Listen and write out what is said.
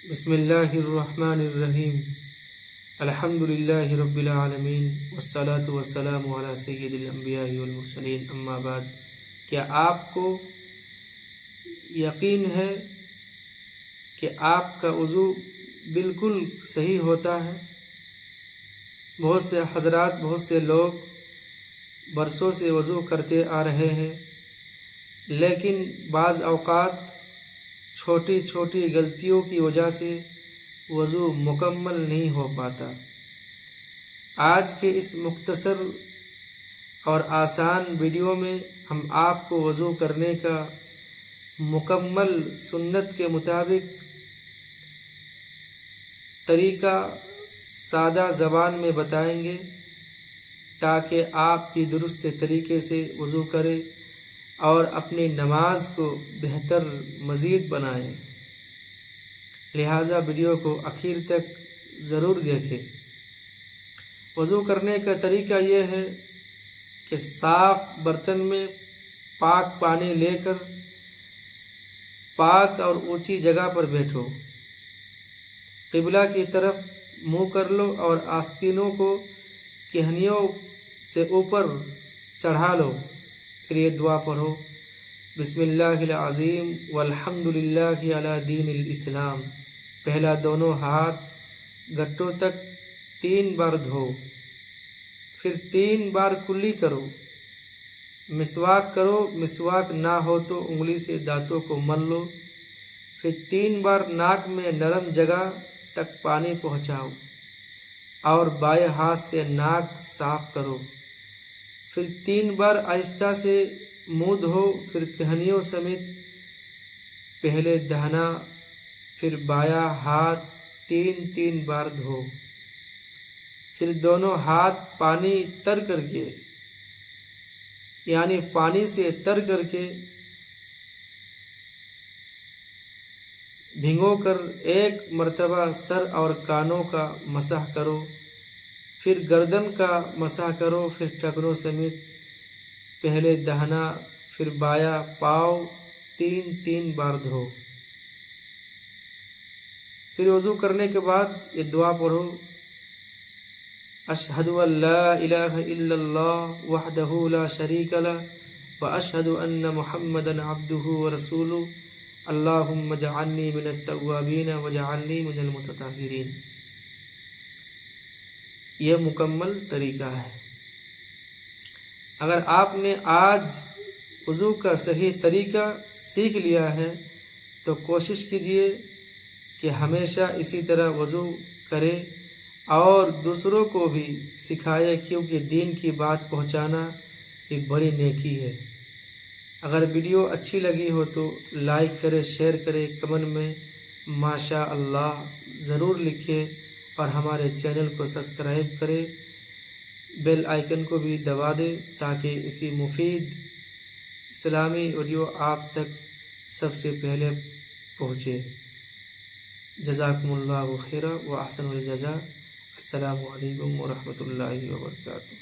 بسم اللہ الرحمن الرحیم الحمد للہ رب العالمین والصلاة والسلام علی سید الانبیاء والمرسلین اما بعد۔ کیا آپ کو یقین ہے کہ آپ کا وضو بالکل صحیح ہوتا ہے؟ بہت سے حضرات، بہت سے لوگ برسوں سے وضو کرتے آ رہے ہیں، لیکن بعض اوقات چھوٹی چھوٹی غلطیوں کی وجہ سے وضو مکمل نہیں ہو پاتا۔ آج کے اس مختصر اور آسان ویڈیو میں ہم آپ کو وضو کرنے کا مکمل سنت کے مطابق طریقہ سادہ زبان میں بتائیں گے، تاکہ آپ بھی درست طریقے سے وضو کریں اور اپنی نماز کو بہتر مزید بنائیں۔ لہٰذا ویڈیو کو آخر تک ضرور دیکھیں۔ وضو کرنے کا طریقہ یہ ہے کہ صاف برتن میں پاک پانی لے کر پاک اور اونچی جگہ پر بیٹھو، قبلہ کی طرف منہ کر لو اور آستینوں کو کہنیوں سے اوپر چڑھا لو۔ پھر یہ دعا پڑھو: بسم اللہ العظیم والحمد للہ علی دین الاسلام۔ پہلا دونوں ہاتھ گھٹوں تک 3 بار دھو، پھر 3 بار کلی کرو۔ مسواک کرو، مسواک نہ ہو تو انگلی سے دانتوں کو مل لو۔ پھر 3 بار ناک میں نرم جگہ تک پانی پہنچاؤ اور بائیں ہاتھ سے ناک صاف کرو۔ پھر 3 بار آہستہ سے منہ دھو، پھر کہنیوں سمیت پہلے دہنا پھر بایاں ہاتھ 3 بار دھو۔ پھر دونوں ہاتھ پانی تر کر کے، یعنی پانی سے تر کر کے بھگو کر 1 مرتبہ سر اور کانوں کا مسح کرو، پھر گردن کا مسح کرو، پھر ٹخنوں سمیت پہلے دہنا پھر بایاں پاؤں 3 بار دھو۔ پھر وضو کرنے کے بعد یہ دعا پڑھو: اشہد ان لا الہ الا اللہ وحدہ لا شریک لہ واشہد ان محمدا عبدہ ورسولہ اللہم اجعلنی من التوابین واجعلنی من المتطہرین۔ یہ مکمل طریقہ ہے۔ اگر آپ نے آج وضو کا صحیح طریقہ سیکھ لیا ہے تو کوشش کیجئے کہ ہمیشہ اسی طرح وضو کرے اور دوسروں کو بھی سکھائے، کیونکہ دین کی بات پہنچانا ایک بڑی نیکی ہے۔ اگر ویڈیو اچھی لگی ہو تو لائک کرے، شیئر کرے، کمنٹ میں ماشاء اللہ ضرور لکھے اور ہمارے چینل کو سبسکرائب کرے، بیل آئیکن کو بھی دبا دے تاکہ اسی مفید اسلامی ویڈیو آپ تک سب سے پہلے پہنچے۔ جزاکم اللہ خیرا و احسن الجزاء۔ السلام علیکم ورحمۃ اللہ وبرکاتہ۔